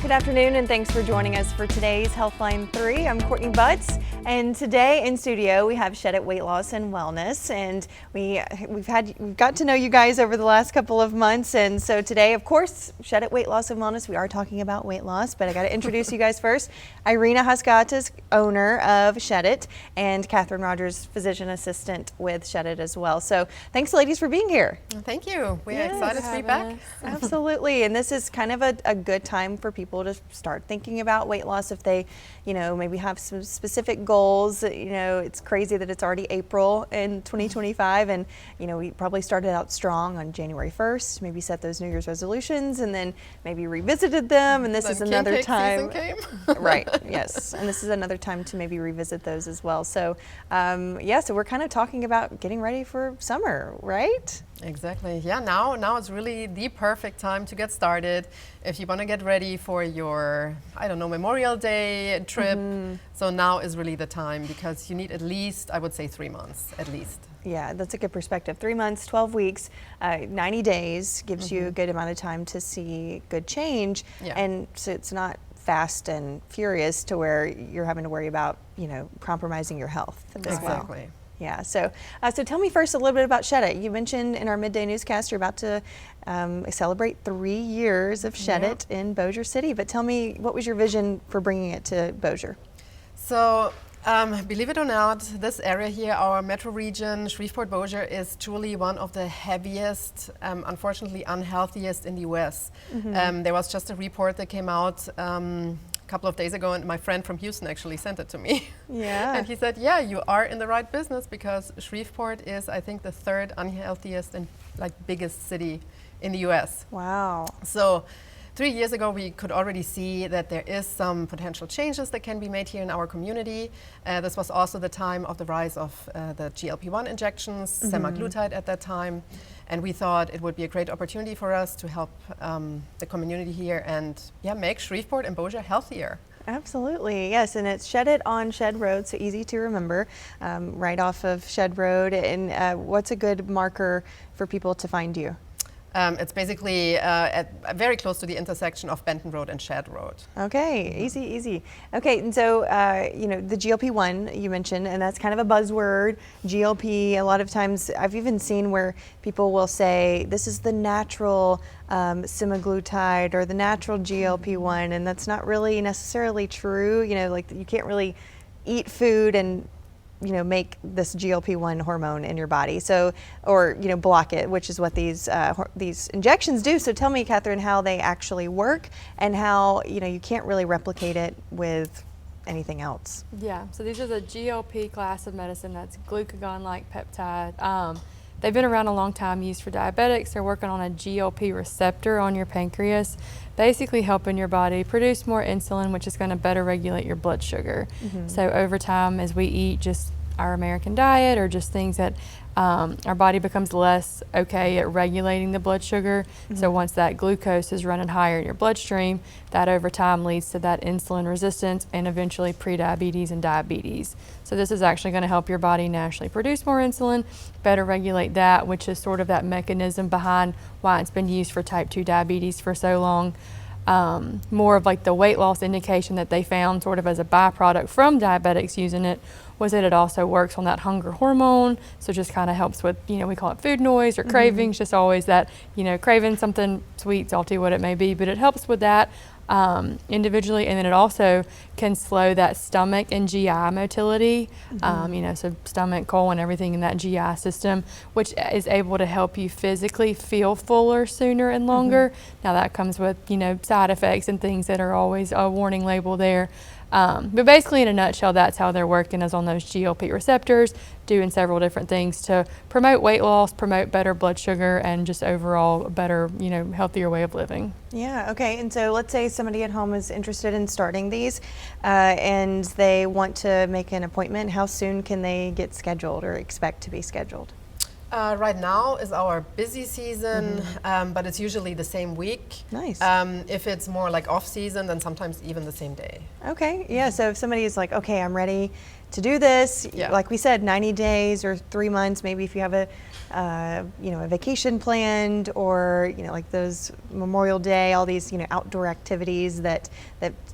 Good afternoon, and thanks for joining us for today's Healthline 3. I'm Courtney Butts, and today in studio we have Shed It Weight Loss and Wellness, and we've got to know you guys over the last couple of months, and so today, of course, Shed It Weight Loss and Wellness, we are talking about weight loss, but I got to introduce you guys first. Irina Haskatas, owner of Shed It, and Catherine Rogers, physician assistant with Shed It as well. So thanks, ladies, for being here. Thank you. We're excited to be back. Absolutely, and this is kind of a good time for people to start thinking about weight loss if they, maybe have some specific goals. It's crazy that it's already April in 2025, and we probably started out strong on January 1st, maybe set those New Year's resolutions and then maybe revisited them, and this is another time. Right, yes, and this is another time to maybe revisit those as well. So so we're kind of talking about getting ready for summer, right? Exactly. Yeah, now it's really the perfect time to get started if you want to get ready for your, Memorial Day trip. So now is really the time because you need at least, I would say, 3 months at least. Yeah, that's a good perspective. 3 months, 12 weeks, 90 days gives you a good amount of time to see good change. Yeah. And so it's not fast and furious to where you're having to worry about, compromising your health as well. Exactly. Yeah, so tell me first a little bit about Shed It. You mentioned in our midday newscast you're about to celebrate 3 years of Shed It in Bossier City, but tell me, what was your vision for bringing it to Bossier? So, believe it or not, this area here, our metro region, Shreveport-Bossier, is truly one of the heaviest, unfortunately unhealthiest in the U.S. There was just a report that came out couple of days ago, and my friend from Houston actually sent it to me. Yeah. And he said, yeah, you are in the right business because Shreveport is, I think, the third unhealthiest and biggest city in the US. Wow. So 3 years ago, we could already see that there is some potential changes that can be made here in our community. This was also the time of the rise of the GLP-1 injections, semaglutide at that time. And we thought it would be a great opportunity for us to help the community here and make Shreveport and Bossier healthier. Absolutely, yes, and it's Shed It on Shed Road, so easy to remember, right off of Shed Road. And what's a good marker for people to find you? It's basically very close to the intersection of Benton Road and Shed Road. Okay, easy. Okay, and so, the GLP-1 you mentioned, and that's kind of a buzzword, GLP. A lot of times I've even seen where people will say, this is the natural semaglutide or the natural GLP-1, and that's not really necessarily true. You can't really eat food and make this GLP-1 hormone in your body, or block it, which is what these injections do. So tell me, Catherine, how they actually work and how you can't really replicate it with anything else. Yeah, so these are the GLP class of medicine. That's glucagon-like peptide. They've been around a long time, used for diabetics. They're working on a GLP receptor on your pancreas, basically helping your body produce more insulin, which is going to better regulate your blood sugar. So over time, as we eat just our American diet or just things that our body becomes less okay at regulating the blood sugar. So once that glucose is running higher in your bloodstream, that over time leads to that insulin resistance and eventually prediabetes and diabetes. So this is actually going to help your body naturally produce more insulin, better regulate that, which is sort of that mechanism behind why it's been used for type 2 diabetes for so long. More of the weight loss indication that they found sort of as a byproduct from diabetics using it was that it also works on that hunger hormone. So just kind of helps with, we call it food noise or cravings, just always that, craving something sweet, salty, what it may be, but it helps with that individually. And then it also can slow that stomach and GI motility, so stomach, colon, everything in that GI system, which is able to help you physically feel fuller sooner and longer. Now that comes with, side effects and things that are always a warning label there. But basically, in a nutshell, that's how they're working, is on those GLP receptors, doing several different things to promote weight loss, promote better blood sugar, and just overall a better, healthier way of living. Yeah, okay. And so let's say somebody at home is interested in starting these and they want to make an appointment. How soon can they get scheduled or expect to be scheduled? Right now is our busy season, but it's usually the same week. Nice. If it's more like off season, then sometimes even the same day. Okay, yeah, so if somebody is like, okay, I'm ready to do this. Yeah. Like we said, 90 days or 3 months, maybe if you have a vacation planned, or like those Memorial Day, all these outdoor activities that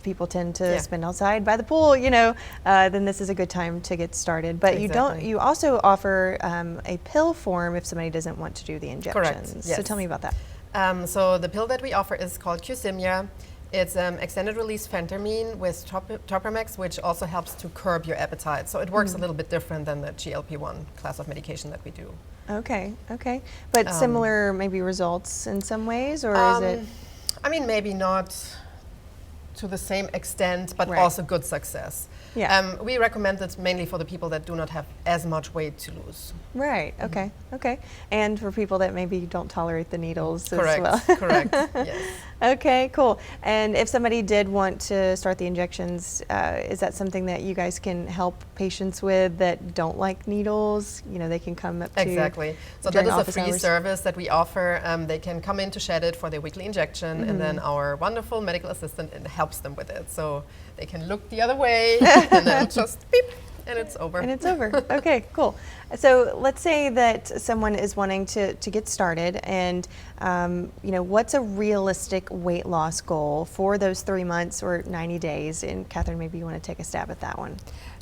people tend to spend outside by the pool, then this is a good time to get started. But Exactly. you also offer a pill form if somebody doesn't want to do the injections. Correct, So yes. tell me about that. So the pill that we offer is called Qsymia. It's extended release phentermine with Topramex, which also helps to curb your appetite. So it works a little bit different than the GLP-1 class of medication that we do. Okay. But similar maybe results in some ways, or is it? I mean, maybe not to the same extent, but Right. also good success. Yeah. We recommend it mainly for the people that do not have as much weight to lose. Right. Okay. And for people that maybe don't tolerate the needles Correct. as well. Correct. Yes. Okay, cool. And if somebody did want to start the injections, is that something that you guys can help patients with that don't like needles? They can come up to Exactly. So that during is a office free hours? service that we offer. They can come in to shed it for their weekly injection, and then our wonderful medical assistant helps them with it. So they can look the other way, and then just beep, and it's over. And it's over. Okay, cool. So let's say that someone is wanting to get started, and what's a realistic weight loss goal for those 3 months or 90 days? And Catherine, maybe you want to take a stab at that one.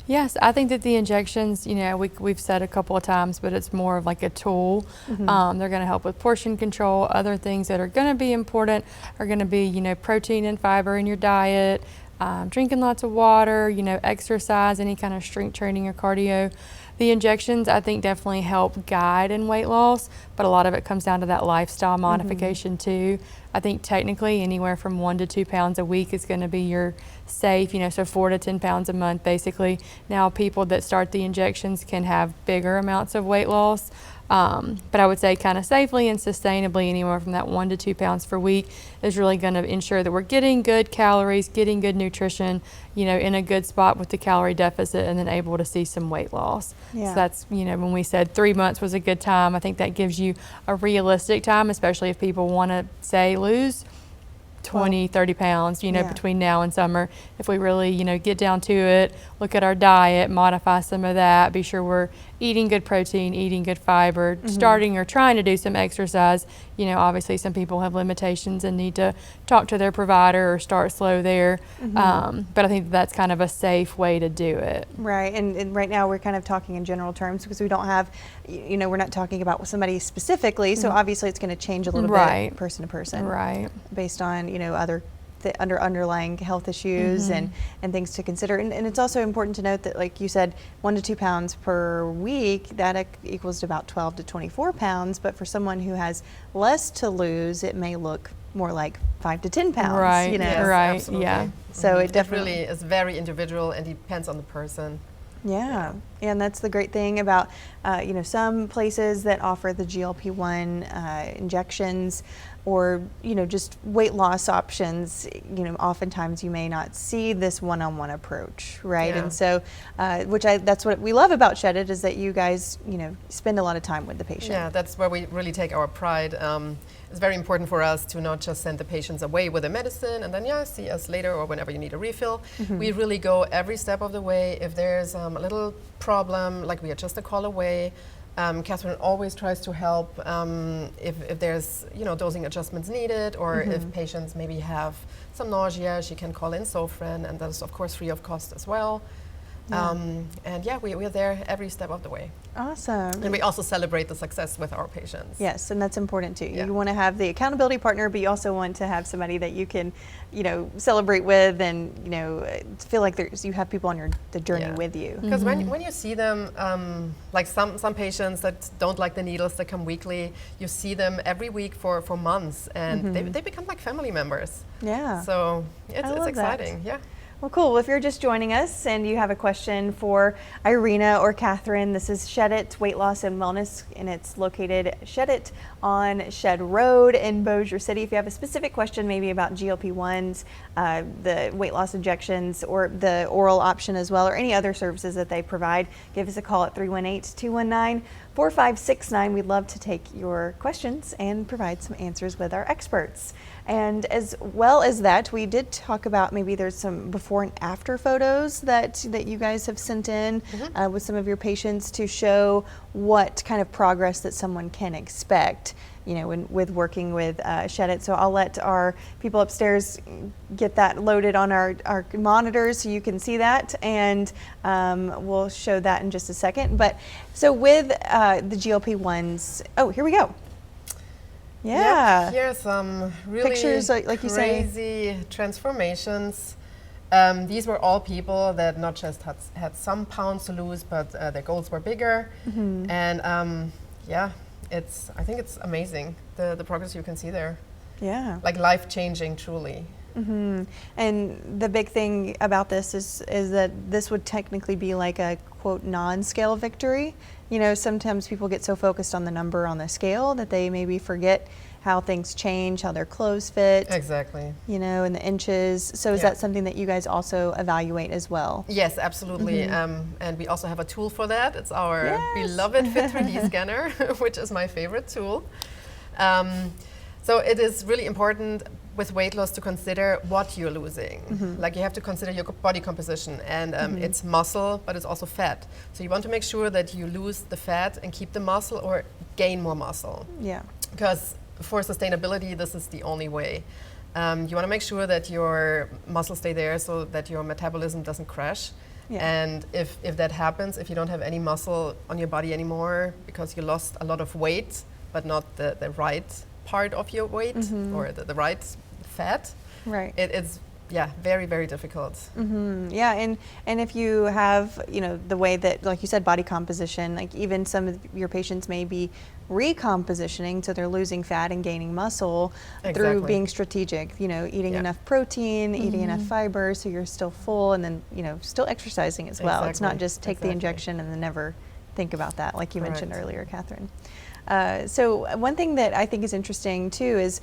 Yes, I think that the injections, we've said a couple of times, but it's more of like a tool. They're going to help with portion control. Other things that are going to be important are going to be, protein and fiber in your diet, drinking lots of water, exercise, any kind of strength training or cardio. The injections, I think, definitely help guide in weight loss, but a lot of it comes down to that lifestyle modification too. I think technically anywhere from 1 to 2 pounds a week is going to be your safe, so 4 to 10 pounds a month basically. Now people that start the injections can have bigger amounts of weight loss, but I would say kind of safely and sustainably anywhere from that 1 to 2 pounds per week is really going to ensure that we're getting good calories, getting good nutrition, in a good spot with the calorie deficit, and then able to see some weight loss. Yeah. So that's, when we said 3 months was a good time, I think that gives you a realistic time, especially if people want to say lose 20, 30 pounds, between now and summer. If we really, get down to it, look at our diet, modify some of that, be sure we're eating good protein, eating good fiber, starting or trying to do some exercise. Obviously some people have limitations and need to talk to their provider or start slow there. But I think that's kind of a safe way to do it. Right, and right now we're kind of talking in general terms because we don't have, we're not talking about somebody specifically, so obviously it's going to change a little bit person to person. Right. Based on, other underlying health issues and things to consider. And it's also important to note that, like you said, 1 to 2 pounds per week, that equals to about 12 to 24 pounds. But for someone who has less to lose, it may look more like 5 to 10 pounds. Right, Yes, right, absolutely. yeah. So it It definitely really is very individual and depends on the person. Yeah, and that's the great thing about, some places that offer the GLP-1 injections or, just weight loss options, oftentimes you may not see this one-on-one approach, right? Yeah. And so, that's what we love about Shed It, is that you guys, spend a lot of time with the patient. Yeah, that's where we really take our pride. It's very important for us to not just send the patients away with a medicine and then, see us later or whenever you need a refill. We really go every step of the way. If there's a little problem, like we are just a call away, Catherine always tries to help if there's, dosing adjustments needed, or if patients maybe have some nausea, she can call in Sofran, and that is of course free of cost as well. We're there every step of the way. Awesome. And we also celebrate the success with our patients. Yes, and that's important too. Yeah. You want to have the accountability partner, but you also want to have somebody that you can, celebrate with, and feel like you have people on the journey with you. Because when you see them, like some patients that don't like the needles that come weekly, you see them every week for months, and they become like family members. Yeah. So it's love that. exciting. Yeah. Well, cool. Well, if you're just joining us and you have a question for Irina or Catherine, this is Shed It Weight Loss and Wellness, and it's located Shed It on Shed Road in Bossier City. If you have a specific question, maybe about GLP-1s, the weight loss injections, or the oral option as well, or any other services that they provide, give us a call at 318-219-4569. We'd love to take your questions and provide some answers with our experts. And as well as that, we did talk about maybe there's some before and after photos that you guys have sent in with some of your patients to show what kind of progress that someone can expect, you know, with working with Shed It. So I'll let our people upstairs get that loaded on our monitors so you can see that, and we'll show that in just a second. But so with the GLP-1s, oh, here we go. Yeah. Yep, here are some really pictures, like you say. crazy transformations. These were all people that not just had some pounds to lose, but their goals were bigger. And yeah, I think it's amazing, the progress you can see there. Yeah. Like life-changing, truly. And the big thing about this is that this would technically be like a quote non-scale victory. You know, sometimes people get so focused on the number on the scale that they maybe forget how things change, how their clothes fit. Exactly. You know, and the inches. So is that something that you guys also evaluate as well? Yes, absolutely. And we also have a tool for that. It's our beloved Fit 3D scanner, which is my favorite tool. So it is really important with weight loss to consider what you're losing. Like you have to consider your body composition, and it's muscle, but it's also fat. So you want to make sure that you lose the fat and keep the muscle, or gain more muscle. Yeah. Because for sustainability, this is the only way. You want to make sure that your muscles stay there so that your metabolism doesn't crash. Yeah. And if that happens, if you don't have any muscle on your body anymore because you lost a lot of weight, but not the right part of your weight or the right fat, Right. it's very, very difficult. Yeah, and if you have, you know, the way that, like you said, body composition, like even some of your patients may be recompositioning, so they're losing fat and gaining muscle through being strategic, you know, eating enough protein, eating enough fiber, so you're still full, and then, you know, still exercising as well. It's not just take the injection and then never think about that, like you mentioned earlier, Catherine. So one thing that I think is interesting too is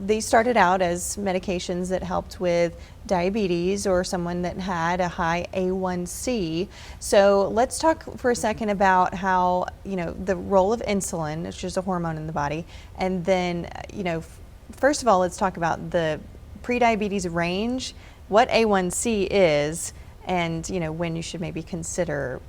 these started out as medications that helped with diabetes or someone that had a high A1C. So let's talk for a second about how, you know, the role of insulin, which is a hormone in the body, and then, you know, first of all, let's talk about the prediabetes range, what A1C is, and, you know, when you should maybe consider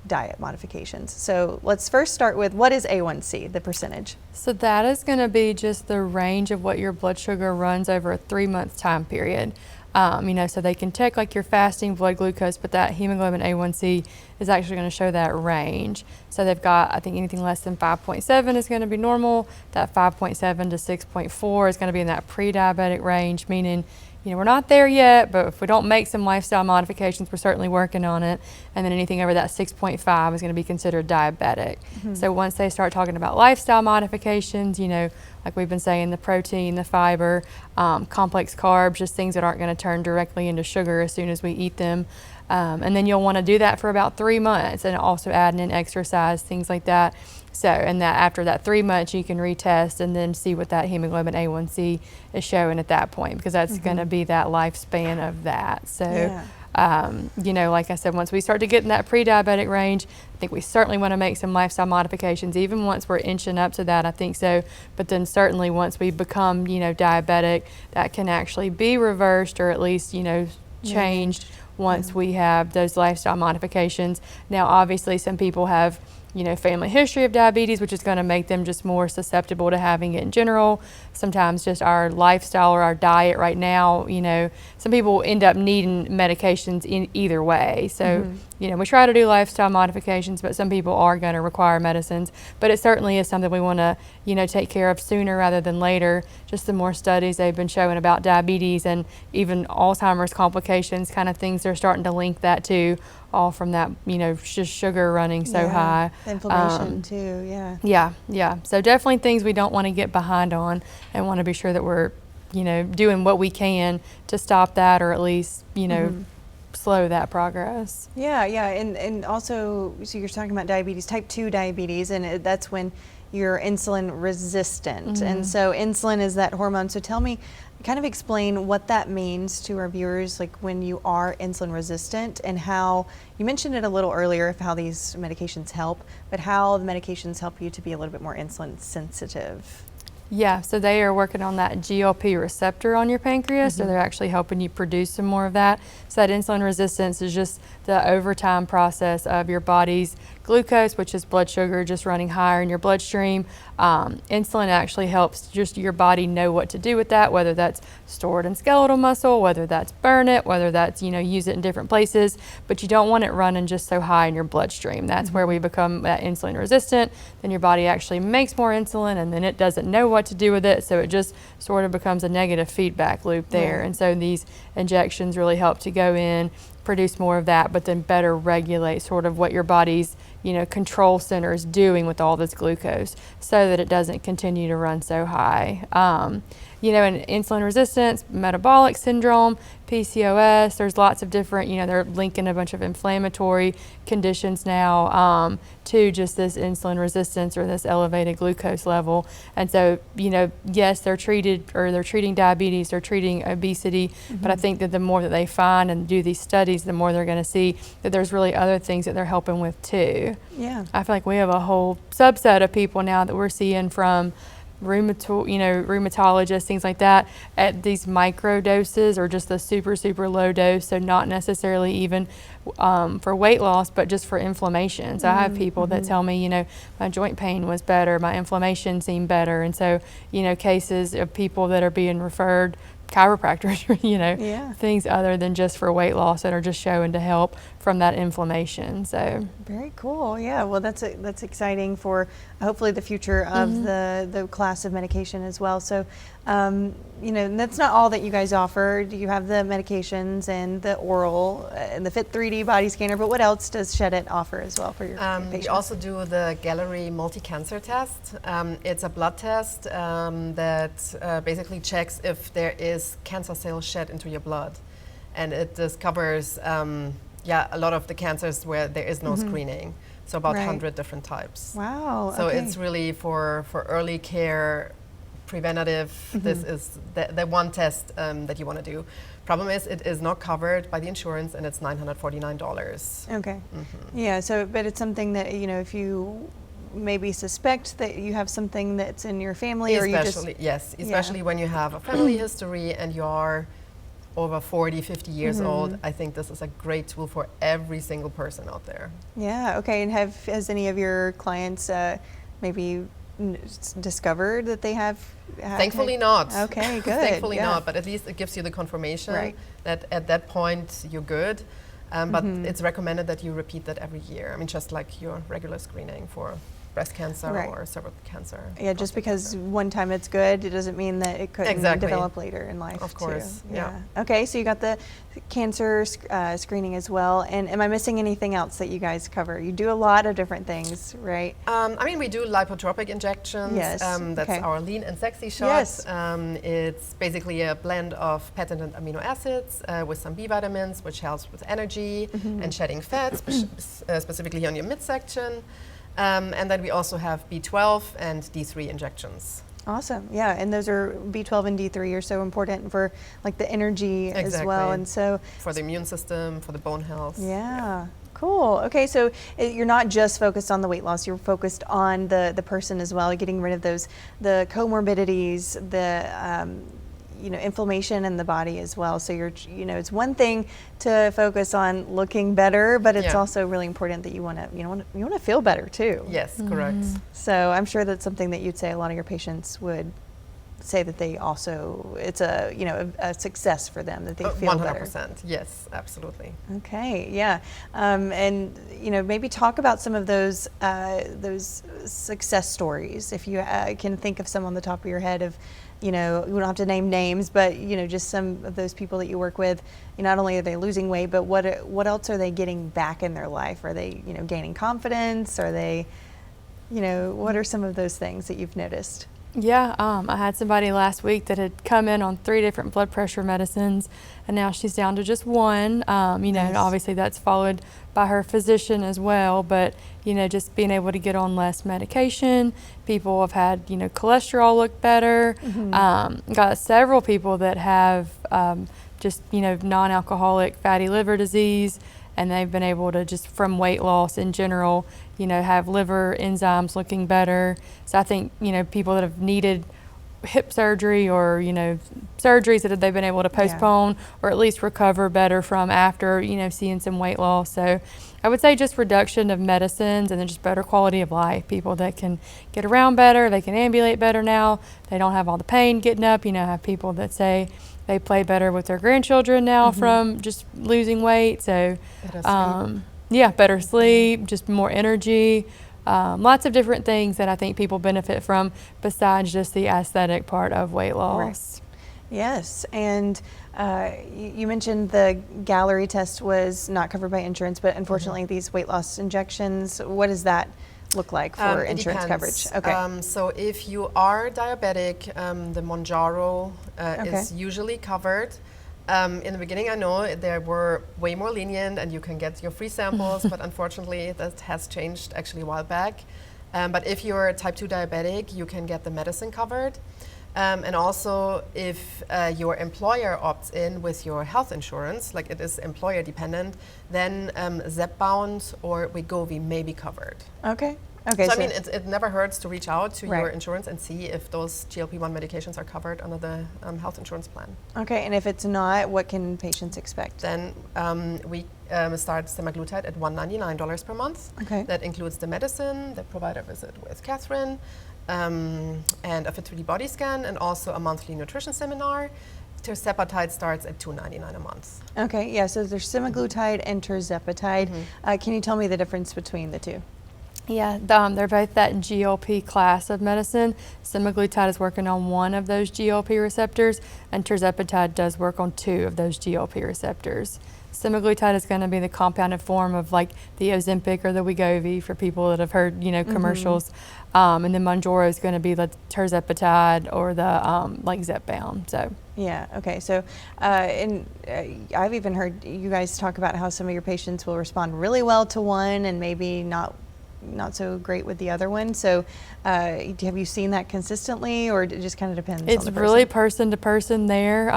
diet modifications. So let's first start with, what is A1C, the percentage? So that is going to be just the range of what your blood sugar runs over a 3-month time period. You know, so they can check like your fasting blood glucose, but that hemoglobin A1C is actually going to show that range. So they've got, I think anything less than 5.7 is going to be normal. That 5.7 to 6.4 is going to be in that pre-diabetic range, meaning, you know, we're not there yet, but if we don't make some lifestyle modifications, we're certainly working on it. And then anything over that 6.5 is going to be considered diabetic. So once they start talking about lifestyle modifications, you know, like we've been saying, the protein, the fiber, complex carbs, just things that aren't going to turn directly into sugar as soon as we eat them. And then you'll want to do that for about 3 months, and also adding in exercise, things like that. So, and that after that 3 months, you can retest and then see what that hemoglobin A1C is showing at that point, because that's going to be that lifespan of that. So, you know, like I said, once we start to get in that pre-diabetic range, I think we certainly want to make some lifestyle modifications. Even once we're inching up to that, I think so. But then certainly once we become, you know, diabetic, that can actually be reversed, or at least, you know, changed once we have those lifestyle modifications. Now, obviously, some people have, you know, family history of diabetes, which is going to make them just more susceptible to having it in general. Sometimes just our lifestyle or our diet right now, you know, some people end up needing medications in either way. So, you know, we try to do lifestyle modifications, but some people are going to require medicines. But it certainly is something we want to, you know, take care of sooner rather than later. Just the more studies they've been showing about diabetes and even Alzheimer's complications, kind of things they're starting to link that to, all from that, you know, just sugar running so high. Inflammation too, Yeah. So definitely things we don't want to get behind on, and want to be sure that we're, you know, doing what we can to stop that, or at least, you know, slow that progress. Yeah, and also, so you're talking about diabetes, type 2 diabetes, and that's when you're insulin resistant. And so insulin is that hormone. So tell me, kind of explain what that means to our viewers, like when you are insulin resistant, and how, you mentioned it a little earlier of how these medications help, but how the medications help you to be a little bit more insulin sensitive. Yeah, so they are working on that GLP receptor on your pancreas, so they're actually helping you produce some more of that. So that insulin resistance is just the overtime process of your body's glucose, which is blood sugar, just running higher in your bloodstream. Insulin actually helps just your body know what to do with that, whether that's stored in skeletal muscle, whether that's burn it, whether that's, use it in different places, but you don't want it running just so high in your bloodstream. That's where we become that insulin resistant. Then your body actually makes more insulin, and then it doesn't know what to do with it, so it just sort of becomes a negative feedback loop there. And so these injections really help to go in, produce more of that, but then better regulate sort of what your body's control center is doing with all this glucose, so that it doesn't continue to run so high. And insulin resistance, metabolic syndrome, PCOS, there's lots of different, they're linking a bunch of inflammatory conditions now to just this insulin resistance or this elevated glucose level. And so, yes, they're treating diabetes, they're treating obesity, but I think that the more that they find and do these studies, the more they're going to see that there's really other things that they're helping with too. Yeah. I feel like we have a whole subset of people now that we're seeing from rheumatologists, things like that, at these micro doses or just the super, super low dose. So not necessarily even for weight loss, but just for inflammation. So I have people that tell me, my joint pain was better, my inflammation seemed better. And so, cases of people that are being referred, chiropractors, things other than just for weight loss that are just showing to help from that inflation. So very cool. Yeah. Well, that's exciting for hopefully the future of the class of medication as well. So, that's not all that you guys offer. You have the medications and the oral and the Fit 3D body scanner, but what else does Shedit offer as well for your patients? We also do the Gallery multi-cancer test. It's a blood test that basically checks if there is cancer cells shed into your blood. And it discovers a lot of the cancers where there is no screening. So about 100 different types. Wow. So okay. it's really for early care, preventative. This is the one test that you want to do. Problem is, it is not covered by the insurance, and it's $949. Okay. Yeah. So, but it's something that if you maybe suspect that you have something that's in your family, or you just especially when you have a family history and you are over 40, 50 years old, I think this is a great tool for every single person out there. Yeah. Okay. And has any of your clients maybe discovered that they have? Thankfully not. Okay, good. Thankfully not, but at least it gives you the confirmation that at that point you're good. But it's recommended that you repeat that every year. I mean, just like your regular screening for breast cancer or cervical cancer. Yeah, just because one time it's good, it doesn't mean that it couldn't develop later in life. Of course, too. Yeah. Okay, so you got the cancer screening as well. And am I missing anything else that you guys cover? You do a lot of different things, right? I mean, we do lipotropic injections. Yes. That's our lean and sexy shot. Yes. It's basically a blend of patented amino acids with some B vitamins, which helps with energy and shedding fat, specifically on your midsection. And then we also have B12 and D3 injections. Awesome. Yeah, and those are B12 and D3 are so important for like the energy as well, and so for the immune system, for the bone health. Yeah. Cool. Okay, so you're not just focused on the weight loss, you're focused on the person as well, getting rid of the comorbidities, the inflammation in the body as well. So it's one thing to focus on looking better, but it's also really important that you want to feel better too. Yes, correct. So I'm sure that's something that you'd say a lot of your patients would say that they also, it's a success for them, that they feel 100%, better. 100%, yes, absolutely. Okay, yeah, and maybe talk about some of those success stories. If you can think of some on the top of your head of, you don't have to name names, but just some of those people that you work with. Not only are they losing weight, but what else are they getting back in their life? Are they gaining confidence? Are they, what are some of those things that you've noticed? Yeah, I had somebody last week that had come in on 3 different blood pressure medicines, and now she's down to just one. And obviously that's followed by her physician as well, but just being able to get on less medication. People have had cholesterol look better. Got several people that have just non-alcoholic fatty liver disease, and they've been able to, just from weight loss in general, have liver enzymes looking better. So I think people that have needed hip surgery or, surgeries that they've been able to postpone or at least recover better from after, seeing some weight loss. So I would say just reduction of medicines and then just better quality of life. People that can get around better, they can ambulate better now. They don't have all the pain getting up. Have people that say they play better with their grandchildren now from just losing weight. So, better sleep, just more energy. Lots of different things that I think people benefit from besides just the aesthetic part of weight loss. Right. Yes, and you mentioned the Gallery test was not covered by insurance, but unfortunately these weight loss injections, what does that look like for insurance coverage? Okay. So if you are diabetic, the Mounjaro is usually covered. In the beginning, I know they were way more lenient and you can get your free samples, but unfortunately that has changed actually a while back. But if you're type 2 diabetic, you can get the medicine covered. And also if your employer opts in with your health insurance, like it is employer dependent, then Zepbound or Wegovy may be covered. Okay. So I mean, it never hurts to reach out to your insurance and see if those GLP-1 medications are covered under the health insurance plan. Okay, and if it's not, what can patients expect? Then we start semaglutide at $199 per month. Okay. That includes the medicine, the provider visit with Catherine, and a fit 3D body scan, and also a monthly nutrition seminar. Tirzepatide starts at $299 a month. Okay, yeah, so there's semaglutide and tirzepatide. Can you tell me the difference between the two? Yeah, they're both that GLP class of medicine. Semaglutide is working on one of those GLP receptors, and tirzepatide does work on two of those GLP receptors. Semaglutide is going to be the compounded form of like the Ozempic or the Wegovy for people that have heard, commercials. And then Mounjaro is going to be the tirzepatide or the like Zepbound. So. Yeah. Okay. So, I've even heard you guys talk about how some of your patients will respond really well to one and maybe not so great with the other one. So have you seen that consistently, or it just kind of depends on the person? It's really person to person there.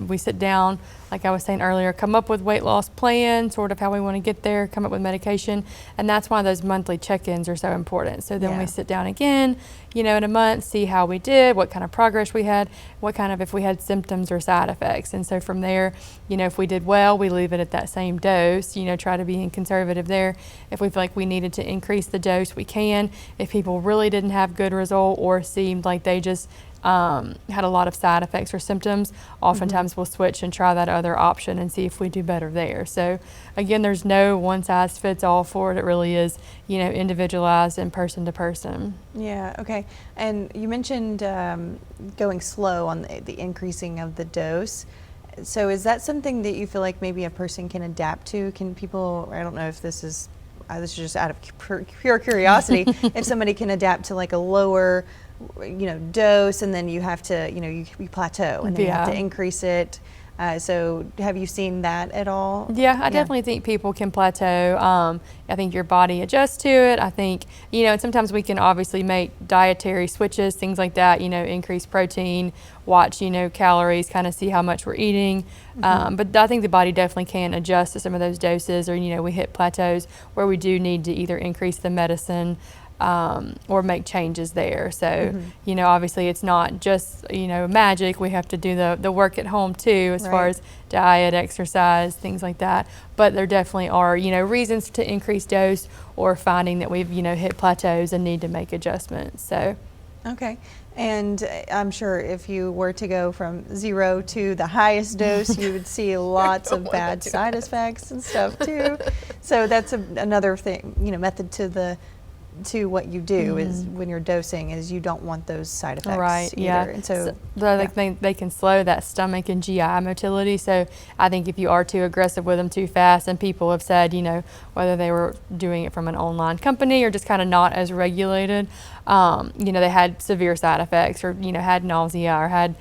We sit down, like I was saying earlier, come up with weight loss plan, sort of how we want to get there, come up with medication, and that's why those monthly check-ins are so important. So then we sit down again, in a month, see how we did, what kind of progress we had, if we had symptoms or side effects. And so from there, if we did well, we leave it at that same dose, try to be conservative there. If we feel like we needed to increase the dose, we can. If people really didn't have good result or seemed like they just had a lot of side effects or symptoms, oftentimes we'll switch and try that other option and see if we do better there. So again, there's no one size fits all for it. It really is, individualized and person to person. Yeah, okay. And you mentioned going slow on the increasing of the dose. So is that something that you feel like maybe a person can adapt to? Can people, I don't know if this is just out of pure curiosity, if somebody can adapt to like a lower dose, and then you have to, you plateau and then you have to increase it. So have you seen that at all? Yeah, I definitely think people can plateau. I think your body adjusts to it. I think, and sometimes we can obviously make dietary switches, things like that, increase protein, watch, calories, kind of see how much we're eating. But I think the body definitely can adjust to some of those doses, or, we hit plateaus where we do need to either increase the medicine or make changes there. So, obviously it's not just, magic. We have to do the work at home too, as far as diet, exercise, things like that. But there definitely are, reasons to increase dose, or finding that we've, hit plateaus and need to make adjustments. So. Okay. And I'm sure if you were to go from 0 to the highest dose, you would see lots of bad side effects and stuff too. So that's another thing, method to what you do is when you're dosing is you don't want those side effects either. And so they can slow that stomach and GI motility. So I think if you are too aggressive with them too fast, and people have said, whether they were doing it from an online company or just kind of not as regulated, they had severe side effects, or, had nausea, or had,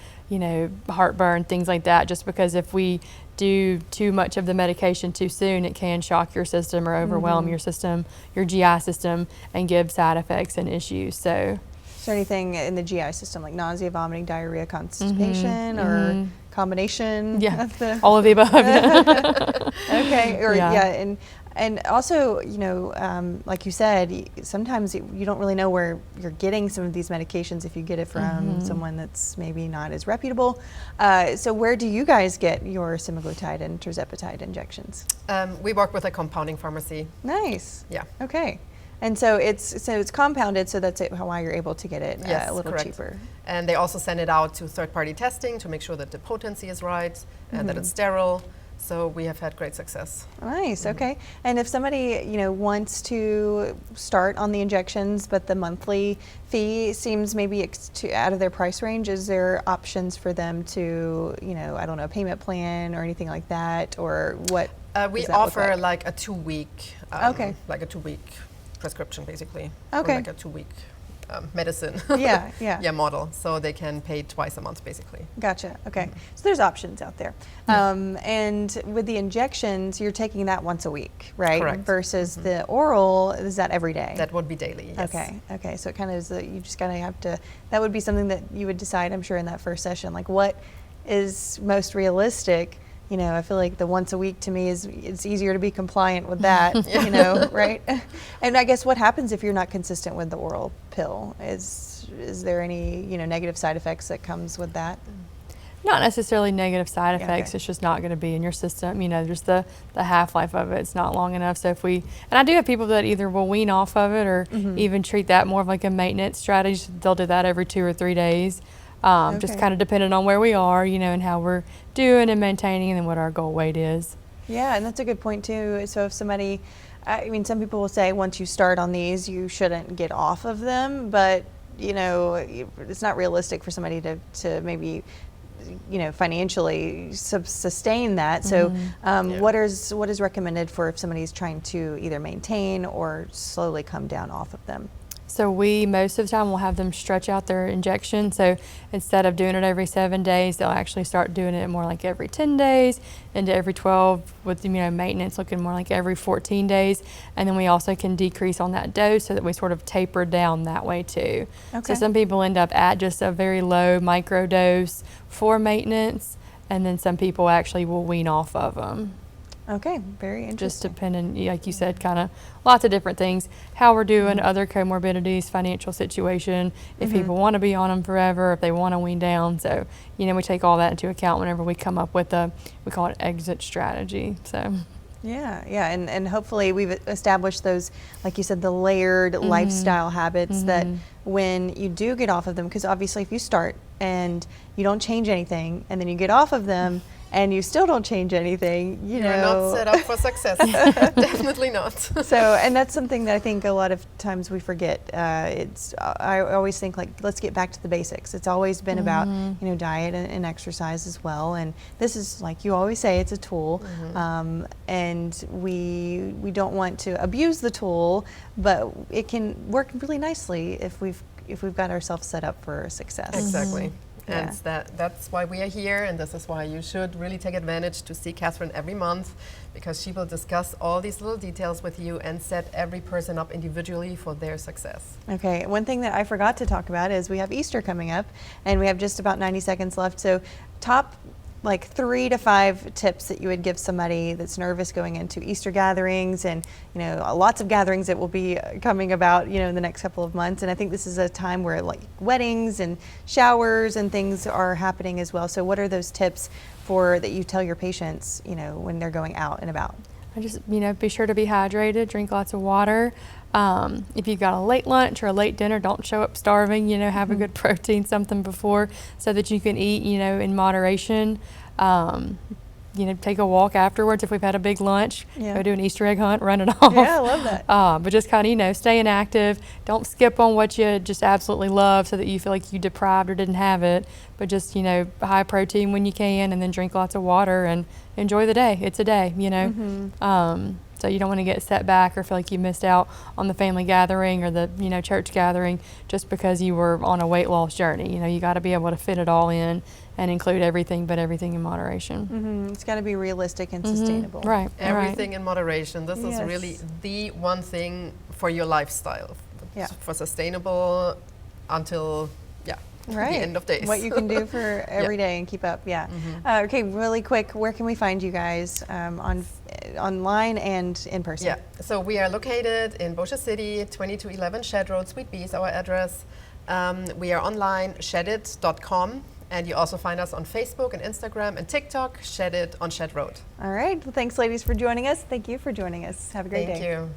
heartburn, things like that, just because if we do too much of the medication too soon, it can shock your system or overwhelm your system, your GI system, and give side effects and issues. So is there anything in the GI system like nausea, vomiting, diarrhea, constipation, or combination? Yeah, of all of the above. Okay, or and And also, you know, like you said, sometimes you don't really know where you're getting some of these medications if you get it from someone that's maybe not as reputable. So where do you guys get your semaglutide and tirzepatide injections? We work with a compounding pharmacy. Nice. Yeah. Okay. And so it's compounded, so that's why you're able to get it Yes, a little correct. cheaper. And they also send it out to third-party testing to make sure that the potency is right and that it's sterile. So we have had great success. Nice. Okay. And if somebody, you know, wants to start on the injections, but the monthly fee seems maybe out of their price range, is there options for them to, you know, I don't know, payment plan or anything like that, or what? We does that look offer like? like a 2-week, Okay. like a 2-week prescription, basically. Okay. Or like a 2-week medicine. Yeah, yeah. Yeah, model. So they can pay twice a month, basically. Gotcha. Okay. So there's options out there. And with the injections, you're taking that once a week, right? Correct. Versus the oral, is that every day? That would be daily, yes. Okay. Okay. So it kind of is, you just kind of have to, that would be something that you would decide, I'm sure, in that first session, like what is most realistic. You know, I feel like the once a week to me it's easier to be compliant with that, you know, right? And I guess what happens if you're not consistent with the oral pill? Is there any, you know, negative side effects that comes with that? Not necessarily negative side Yeah, effects. okay. It's just not going to be in your system. You know, just the half-life of it's not long enough. So if and I do have people that either will wean off of it or even treat that more of like a maintenance strategy. They'll do that every 2 or 3 days. Just Okay. kind of depending on where we are, you know, and how we're doing and maintaining and then what our goal weight is. Yeah, and that's a good point too. So if somebody, I mean, some people will say once you start on these, you shouldn't get off of them, but you know, it's not realistic for somebody to maybe, you know, financially sustain that. So what is recommended for if somebody's trying to either maintain or slowly come down off of them? So we, most of the time, will have them stretch out their injection. So instead of doing it every 7 days, they'll actually start doing it more like every 10 days into every 12 with, you know, maintenance looking more like every 14 days. And then we also can decrease on that dose so that we sort of taper down that way too. Okay. So some people end up at just a very low micro dose for maintenance, and then some people actually will wean off of them. Okay, very Just interesting. depending, like you said, kind of lots of different things. How we're doing, other comorbidities, financial situation, if people want to be on them forever, if they want to wean down. So, you know, we take all that into account whenever we come up with we call it exit strategy. So. Yeah, yeah, and hopefully we've established those, like you said, the layered lifestyle habits that when you do get off of them, because obviously if you start and you don't change anything and then you get off of them and you still don't change anything, You're not set up for success. Definitely not. So, and that's something that I think a lot of times we forget. I always think like, let's get back to the basics. It's always been about, you know, diet and exercise as well. And this is, like you always say, it's a tool. And we don't want to abuse the tool, but it can work really nicely if we've got ourselves set up for success. Exactly. Yeah. And that's why we are here, and this is why you should really take advantage to see Catherine every month, because she will discuss all these little details with you and set every person up individually for their success. Okay, one thing that I forgot to talk about is we have Easter coming up, and we have just about 90 seconds left. So top like 3 to 5 tips that you would give somebody that's nervous going into Easter gatherings, and you know, lots of gatherings that will be coming about, you know, in the next couple of months. And I think this is a time where like weddings and showers and things are happening as well. So what are those tips that you tell your patients, you know, when they're going out and about? I just, you know, be sure to be hydrated, drink lots of water. If you've got a late lunch or a late dinner, don't show up starving, you know, have a good protein, something before, so that you can eat, you know, in moderation. You know, take a walk afterwards if we've had a big lunch, go do an Easter egg hunt, run it off. Yeah, I love that. But just kind of, you know, staying active. Don't skip on what you just absolutely love so that you feel like you deprived or didn't have it. But just, you know, high protein when you can, and then drink lots of water and enjoy the day. It's a day, you know. So you don't want to get set back or feel like you missed out on the family gathering or the, you know, church gathering just because you were on a weight loss journey. You know, you got to be able to fit it all in and include everything, but everything in moderation. It's got to be realistic and sustainable. Right. Everything in moderation. This Yes. is really the one thing for your lifestyle, Yeah. for sustainable until, Right. the end of days. What you can do for every day and keep up. Yeah. Okay, really quick, where can we find you guys online and in person? Yeah, so we are located in Bossier City, 2211 Shed Road, Suite B is our address. We are online, shedit.com, and you also find us on Facebook and Instagram and TikTok, Shedit on Shed Road. All right. Well, thanks, ladies, for joining us. Thank you for joining us. Have a great day. Thank you.